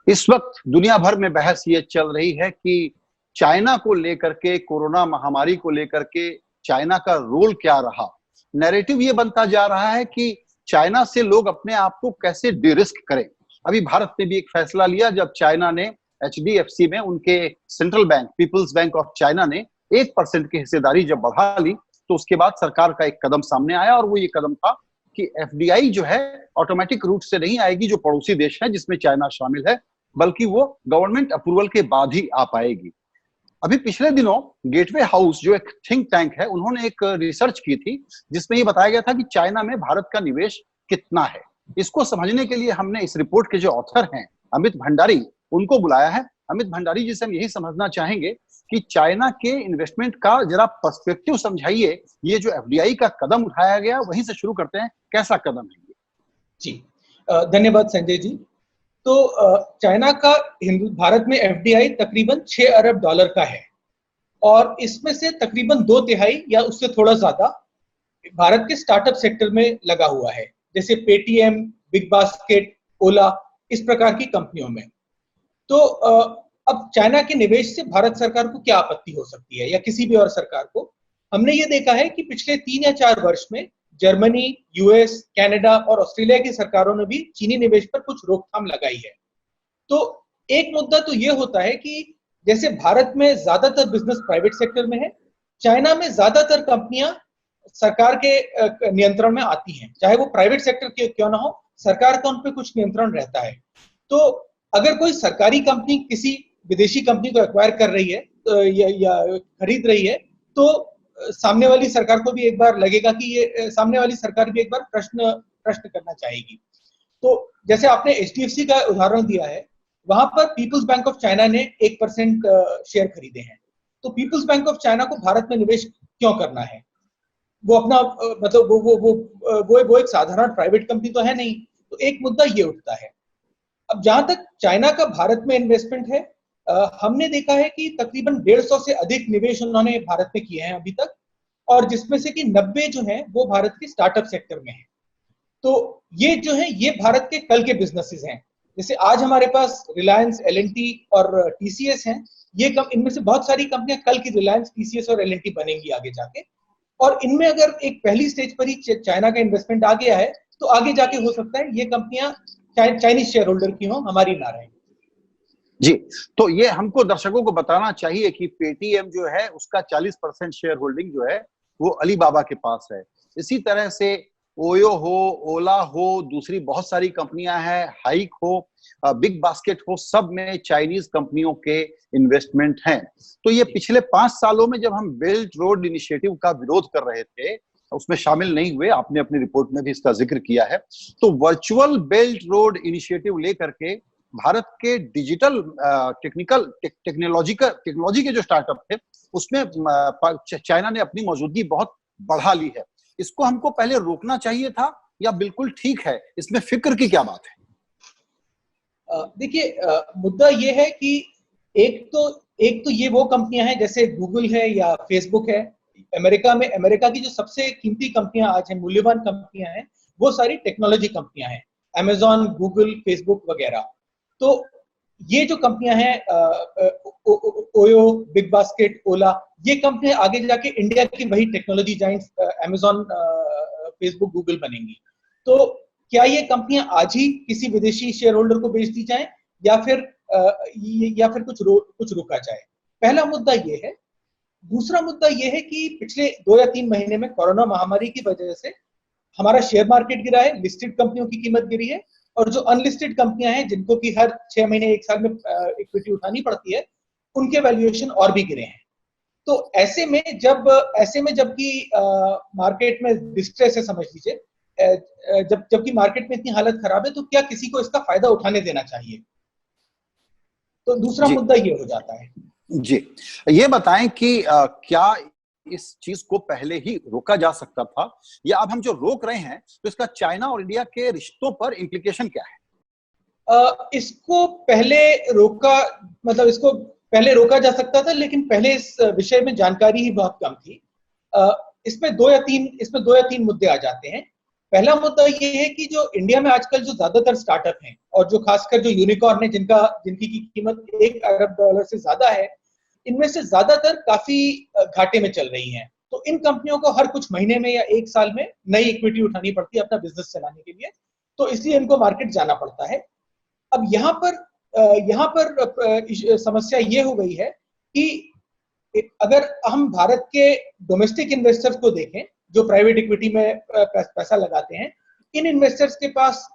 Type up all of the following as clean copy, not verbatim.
इस वक्त दुनिया भर में बहस ये चल रही है कि चाइना को लेकर के, कोरोना महामारी को लेकर के चाइना का रोल क्या रहा। नैरेटिव ये बनता जा रहा है कि चाइना से लोग अपने आप को कैसे डिरिस्क करें। अभी भारत ने भी एक फैसला लिया जब चाइना ने एचडीएफसी में उनके central bank people's bank of China ने 1% की हिस्सेदारी जब बढ़ा ली, तो उसके बाद सरकार का एक कदम सामने आया और वो ये कदम था कि एफडीआई जो है ऑटोमेटिक रूट से नहीं आएगी जो पड़ोसी देश है जिसमें चाइना शामिल है, बल्कि वो गवर्नमेंट अप्रूवल के बाद ही आ पाएगी। अभी पिछले दिनों गेटवे हाउस जो एक थिंक टैंक है, उन्होंने एक रिसर्च की थी जिसमें ये बताया गया था कि चाइना में भारत का निवेश कितना है। इसको समझने के लिए हमने इस रिपोर्ट के जो ऑथर हैं अमित भंडारी, उनको बुलाया है। अमित भंडारी जी से हम यही समझना चाहेंगे कि चाइना के इन्वेस्टमेंट का जरा पर्सपेक्टिव समझाइए। ये जो एफडीआई का कदम उठाया गया, वहीं से शुरू करते हैं, कैसा कदम है ये? जी, धन्यवाद संजय जी। तो चाइना का भारत में एफडीआई तकरीबन 6 अरब डॉलर का है और इसमें से तकरीबन 2/3 या उससे थोड़ा ज्यादा भारत के स्टार्टअप सेक्टर में लगा हुआ है, जैसे पेटीएम, बिग बास्केट, ओला, इस प्रकार की कंपनियों में। तो अब चाइना के निवेश से भारत सरकार को क्या आपत्ति हो सकती है या किसी भी और सरकार को? हमने ये देखा है कि पिछले 3 या 4 वर्ष में जर्मनी, यूएस, कनाडा और ऑस्ट्रेलिया की सरकारों ने भी चीनी निवेश पर कुछ रोकथाम लगाई है। तो एक मुद्दा तो ये होता है कि जैसे भारत में ज्यादातर बिजनेस प्राइवेट सेक्टर में है, चाइना में ज्यादातर कंपनियां सरकार के नियंत्रण में आती हैं, चाहे वो प्राइवेट सेक्टर के क्यों ना हो, सरकार का उन पर कुछ नियंत्रण रहता है। तो अगर कोई सरकारी कंपनी किसी विदेशी कंपनी को एक्वायर कर रही है या खरीद रही है, तो सामने वाली सरकार को भी एक बार लगेगा कि ये सामने वाली सरकार भी एक बार प्रश्न करना चाहेगी। तो जैसे आपने एचडीएफसी का उदाहरण दिया है, वहां पर पीपल्स बैंक ऑफ चाइना ने 1% शेयर खरीदे हैं। तो पीपल्स बैंक ऑफ चाइना को भारत में निवेश क्यों करना है? वो अपना मतलब वो एक साधारण प्राइवेट कंपनी तो है नहीं। तो एक मुद्दा ये उठता है। अब जहां तक चाइना का भारत में इन्वेस्टमेंट है, हमने देखा है कि तकरीबन 150 से अधिक निवेश उन्होंने भारत में किए हैं अभी तक, और जिसमें से कि 90 जो है वो भारत के स्टार्टअप सेक्टर में है। तो ये जो है ये भारत के कल के बिजनेसेस हैं। जैसे आज हमारे पास रिलायंस, एल&टी और टीसीएस हैं। ये इनमें से बहुत सारी कंपनियां कल की रिलायंस, टीसीएस और एल&टी बनेंगी आगे जाके। और इनमें अगर एक पहली स्टेज पर ही चाइना का इन्वेस्टमेंट आ गया है, तो आगे जाके हो सकता है ये कंपनियां चाइनीज शेयर होल्डर की हो, हमारी ना रहे। जी, तो ये हमको दर्शकों को बताना चाहिए कि पेटीएम जो है उसका 40% शेयर होल्डिंग जो है वो अलीबाबा के पास है। इसी तरह से ओयो हो, ओला हो, दूसरी बहुत सारी कंपनियां हैं, हाइक हो, बिग बास्केट हो, सब में चाइनीज कंपनियों के इन्वेस्टमेंट हैं। तो ये पिछले 5 सालों में जब हम बेल्ट रोड इनिशिएटिव का विरोध कर रहे थे, उसमें शामिल नहीं हुए, आपने अपनी रिपोर्ट में भी इसका जिक्र किया है। तो वर्चुअल बेल्ट रोड इनिशिएटिव लेकर के भारत के डिजिटल टेक्नोलॉजी के जो स्टार्टअप थे, उसमें चाइना ने अपनी मौजूदगी बहुत बढ़ा ली है। इसको हमको पहले रोकना चाहिए था या बिल्कुल ठीक है? इसमें फिक्र की क्या बात है? देखिए, मुद्दा ये है कि एक तो ये वो कंपनियां हैं जैसे गूगल है या फेसबुक है। अमेरिका की जो सबसे कीमती कंपनियां आज हैं, मूल्यवान कंपनियां हैं, वो सारी टेक्नोलॉजी कंपनियां हैं, अमेजॉन, गूगल, फेसबुक वगैरह। तो ये जो कंपनियां हैं, ओयो, बिग बास्केट, ओला, ये कंपनियां आगे जाके इंडिया की वही technology Giants Amazon, Facebook, Google बनेंगी। तो क्या ये कंपनियां आज ही किसी विदेशी शेयर होल्डर को बेच दी जाए या फिर कुछ रोका जाए? पहला मुद्दा ये है। दूसरा मुद्दा ये है कि पिछले 2 या 3 महीने में कोरोना महामारी की वजह से हमारा शेयर मार्केट गिरा है, लिस्टेड कंपनियों की कीमत गिरी है, और जो अनलिस्टेड कंपनियां हैं जिनको कि हर 6 महीने 1 साल में इक्विटी उठानी पड़ती है, उनके वैल्यूएशन और भी गिरे हैं। तो ऐसे में जबकि मार्केट में डिस्ट्रेस है, समझ लीजिए, जबकि मार्केट में इतनी हालत खराब है, तो क्या किसी को इसका फायदा उठाने देना चाहिए? तो दूसरा मुद्दा ये हो जाता है। जी, ये बताएं कि क्या इस चीज को पहले ही रोका जा सकता था, या अब हम जो रोक रहे हैं तो इसका चाइना और इंडिया के रिश्तों पर इंप्लीकेशन क्या है? इसको पहले रोका जा सकता था, लेकिन पहले इस विषय में जानकारी ही बहुत कम थी। इसमें दो या तीन मुद्दे आ जाते हैं। पहला मुद्दा ये है कि जो इंडिया में आजकल जो ज्यादातर स्टार्टअप हैं और जो खासकर जो यूनिकॉर्न है जिनकी की कीमत 1 अरब डॉलर से ज्यादा है, इनमें से ज्यादातर काफी घाटे में चल रही हैं। तो इन कंपनियों को हर कुछ महीने में या 1 साल में नई इक्विटी उठानी पड़ती है अपना बिजनेस चलाने के लिए, तो इसलिए इनको मार्केट जाना पड़ता है। अब यहाँ पर समस्या ये हो गई है कि अगर हम भारत के डोमेस्टिक इन्वेस्टर्स को देखें जो प्राइवेट इक्विटी में पैसा लगाते हैं, इन इन्वेस्टर्स के पास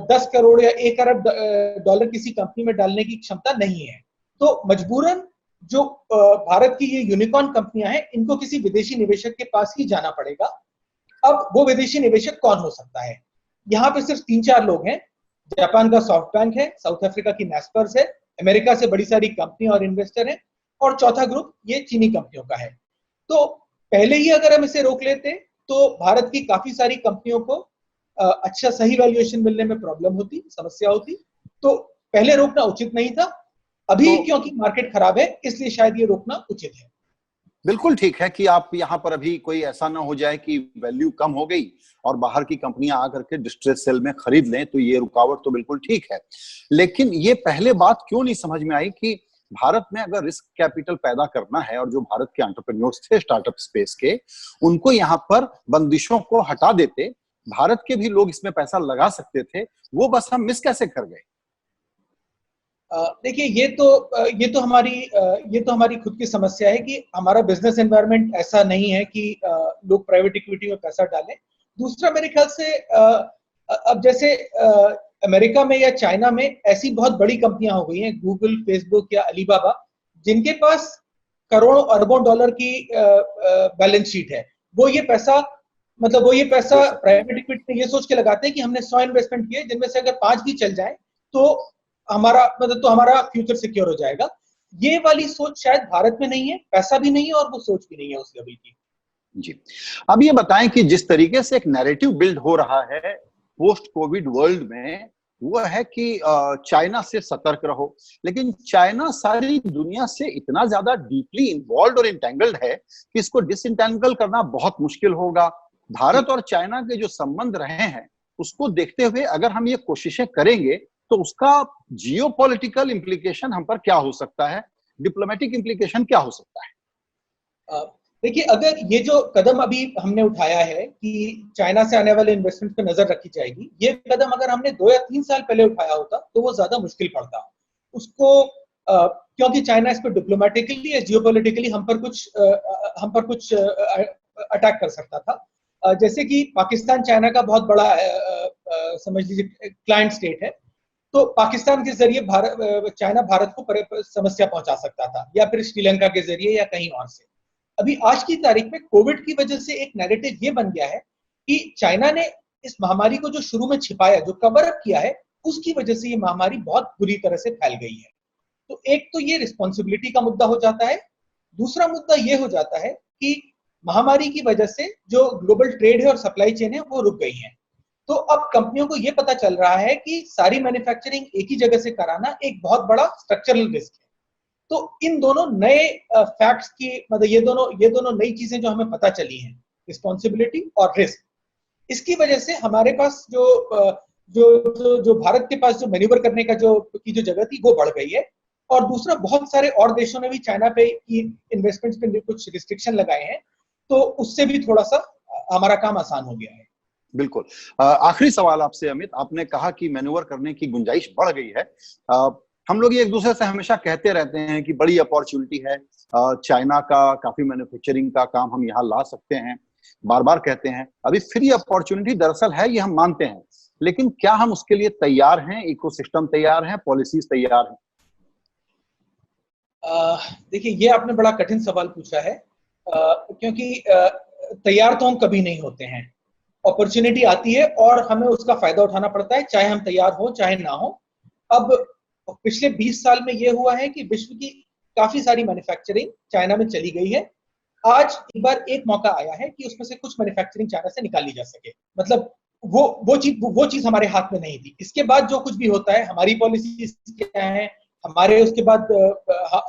10 करोड़ या 1 अरब डॉलर किसी कंपनी में डालने की क्षमता नहीं है। तो मजबूरन जो भारत की ये यूनिकॉर्न कंपनियां हैं, इनको किसी विदेशी निवेशक के पास ही जाना पड़ेगा। अब वो विदेशी निवेशक कौन हो सकता है? यहाँ पे सिर्फ 3-4 लोग हैं। जापान का सॉफ्ट बैंक है, साउथ अफ्रीका की नेस्पर्स है, अमेरिका से बड़ी सारी कंपनी और इन्वेस्टर हैं, और चौथा ग्रुप ये चीनी कंपनियों का है। तो पहले ही अगर हम इसे रोक लेते तो भारत की काफी सारी कंपनियों को अच्छा सही वैल्यूएशन मिलने में प्रॉब्लम होती, समस्या होती। तो पहले रोकना उचित नहीं था। अभी क्योंकि मार्केट खराब है इसलिए शायद ये रोकना उचित है। बिल्कुल ठीक है कि आप यहाँ पर अभी कोई ऐसा ना हो जाए कि वैल्यू कम हो गई और बाहर की कंपनियां आकर के डिस्ट्रेस सेल में खरीद लें, तो ये रुकावट तो बिल्कुल ठीक है। लेकिन ये पहले बात क्यों नहीं समझ में आई कि भारत में अगर रिस्क कैपिटल पैदा करना है और जो भारत के एंटरप्रेन्योर्स थे स्टार्टअप स्पेस के, उनको यहाँ पर बंदिशों को हटा देते, भारत के भी लोग इसमें पैसा लगा सकते थे, वो बस हम मिस कैसे कर गए? देखिए ये तो हमारी खुद की समस्या है कि हमारा बिजनेस एनवायरनमेंट ऐसा नहीं है कि लोग प्राइवेट इक्विटी में पैसा डालें। दूसरा मेरे ख्याल से अब जैसे अमेरिका में या चाइना में ऐसी बहुत बड़ी कंपनियां हो गई हैं, गूगल, फेसबुक या अलीबाबा, जिनके पास करोड़ों अरबों डॉलर की बैलेंस शीट है। वो ये पैसा प्राइवेट इक्विटी में ये सोच के लगाते हैं कि हमने 100 इन्वेस्टमेंट किए, जिनमें से अगर 5 भी चल जाए तो हमारा फ्यूचर सिक्योर हो जाएगा। ये वाली सोच शायद भारत में नहीं है, पैसा भी नहीं है और वो सोच भी नहीं है उस लेवल की। जी, अब ये बताएं कि जिस तरीके से एक नैरेटिव बिल्ड हो रहा है पोस्ट कोविड वर्ल्ड में, वो है कि चाइना से सतर्क रहो, लेकिन चाइना सारी दुनिया से इतना ज्यादा डीपली इन्वॉल्व और इंटेंगल्ड है कि इसको डिसइंटेंगल करना बहुत मुश्किल होगा। भारत और चाइना के जो संबंध रहे हैं उसको देखते हुए अगर हम ये कोशिशें करेंगे तो उसका जियोपॉलिटिकल इंप्लीकेशन हम पर क्या हो सकता है, डिप्लोमेटिक इंप्लीकेशन क्या हो सकता है? देखिए, अगर ये जो कदम अभी हमने उठाया है कि चाइना से आने वाले इन्वेस्टमेंट पे नजर रखी जाएगी, ये कदम अगर हमने 2 या 3 साल पहले उठाया होता तो वो ज्यादा मुश्किल पड़ता उसको, क्योंकि चाइना इस पर डिप्लोमेटिकली या जियोपॉलिटिकली हम पर कुछ अटैक कर सकता था। जैसे कि पाकिस्तान चाइना का बहुत बड़ा समझ लीजिए क्लाइंट स्टेट है, तो पाकिस्तान के जरिए चाइना भारत को समस्या पहुंचा सकता था, या फिर श्रीलंका के जरिए या कहीं और से। अभी आज की तारीख में कोविड की वजह से एक नैरेटिव ये बन गया है कि चाइना ने इस महामारी को जो शुरू में छिपाया, जो कवर अप किया है, उसकी वजह से ये महामारी बहुत बुरी तरह से फैल गई है। तो एक तो ये रिस्पॉन्सिबिलिटी का मुद्दा हो जाता है। दूसरा मुद्दा ये हो जाता है कि महामारी की वजह से जो ग्लोबल ट्रेड है और सप्लाई चेन है वो रुक गई है। तो अब कंपनियों को ये पता चल रहा है कि सारी मैन्युफैक्चरिंग एक ही जगह से कराना एक बहुत बड़ा स्ट्रक्चरल रिस्क है। तो इन दोनों नए फैक्ट्स की, मतलब ये दोनों नई चीजें जो हमें पता चली हैं, रिस्पॉन्सिबिलिटी और रिस्क, इसकी वजह से हमारे पास जो भारत के पास जो मैन्यूवर करने का जो जगह थी वो बढ़ गई है। और दूसरा, बहुत सारे और देशों ने भी चाइना पे इन्वेस्टमेंट्स पे कुछ रिस्ट्रिक्शन लगाए हैं, तो उससे भी थोड़ा सा हमारा काम आसान हो गया है। बिल्कुल। आखिरी सवाल आपसे अमित, आपने कहा कि मैन्यूवर करने की गुंजाइश बढ़ गई है। हम लोग ये एक दूसरे से हमेशा कहते रहते हैं कि बड़ी अपॉर्चुनिटी है, चाइना का काफी मैन्युफैक्चरिंग का काम हम यहाँ ला सकते हैं, बार बार कहते हैं। अभी फिर ये अपॉर्चुनिटी दरअसल है, ये हम मानते हैं, लेकिन क्या हम उसके लिए तैयार हैं? इकोसिस्टम तैयार है, पॉलिसीज तैयार है? देखिए, ये आपने बड़ा कठिन सवाल पूछा है, क्योंकि तैयार तो हम कभी नहीं होते हैं। अपॉर्चुनिटी आती है और हमें उसका फायदा उठाना पड़ता है, चाहे हम तैयार हो चाहे ना हो। अब पिछले 20 साल में ये हुआ है कि विश्व की काफी सारी मैन्युफैक्चरिंग चाइना में चली गई है। आज एक बार एक मौका आया है कि उसमें से कुछ मैन्युफैक्चरिंग चाइना से निकाली जा सके। मतलब वो चीज हमारे हाथ में नहीं थी। इसके बाद जो कुछ भी होता है, हमारी पॉलिसी क्या है, हमारे उसके बाद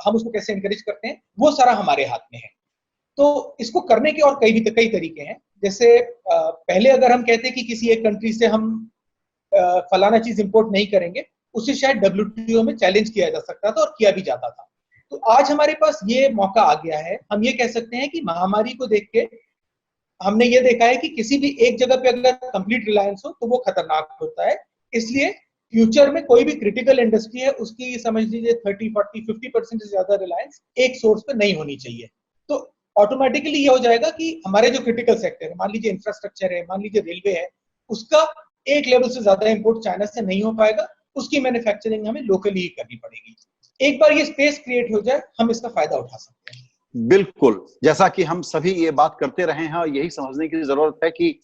हम उसको कैसे एनकरेज करते हैं, वो सारा हमारे हाथ में है। तो इसको करने के और कई तरीके हैं। जैसे पहले अगर हम कहते कि किसी एक कंट्री से हम फलाना चीज इंपोर्ट नहीं करेंगे, उसे शायद WTO में चैलेंज किया जा सकता था और किया भी जाता था। तो आज हमारे पास ये मौका आ गया है, हम ये कह सकते हैं कि महामारी को देख के हमने ये देखा है कि किसी भी एक जगह पे अगर कंप्लीट रिलायंस हो तो वो खतरनाक होता है। इसलिए फ्यूचर में कोई भी क्रिटिकल इंडस्ट्री है उसकी समझ लीजिए 30, 40, 50% से ज्यादा रिलायंस एक सोर्स पे नहीं होनी चाहिए। तो ऑटोमेटिकली ये हो जाएगा कि हमारे जो क्रिटिकल सेक्टर है, मान लीजिए इंफ्रास्ट्रक्चर है, मान लीजिए रेलवे है, उसका एक लेवल से ज्यादा इंपोर्ट चाइना से नहीं हो पाएगा, उसकी मैन्युफैक्चरिंग हमें लोकली ही करनी पड़ेगी। एक बार ये स्पेस क्रिएट हो जाए, हम इसका फायदा उठा सकते हैं। बिल्कुल, जैसा कि हम सभी ये बात करते रहे हैं और यही समझने की जरूरत है कि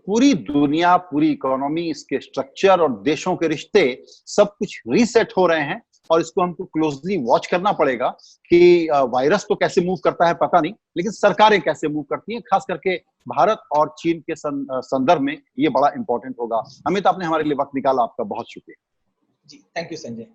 पूरी दुनिया, पूरी इकोनॉमी, इसके स्ट्रक्चर और देशों के रिश्ते सब कुछ रीसेट हो रहे हैं और इसको हमको क्लोजली वॉच करना पड़ेगा कि वायरस तो कैसे मूव करता है पता नहीं, लेकिन सरकारें कैसे मूव करती हैं, खास करके भारत और चीन के संदर्भ में ये बड़ा इंपॉर्टेंट होगा। अमित, आपने हमारे लिए वक्त निकाला, आपका बहुत शुक्रिया। जी, थैंक यू संजय।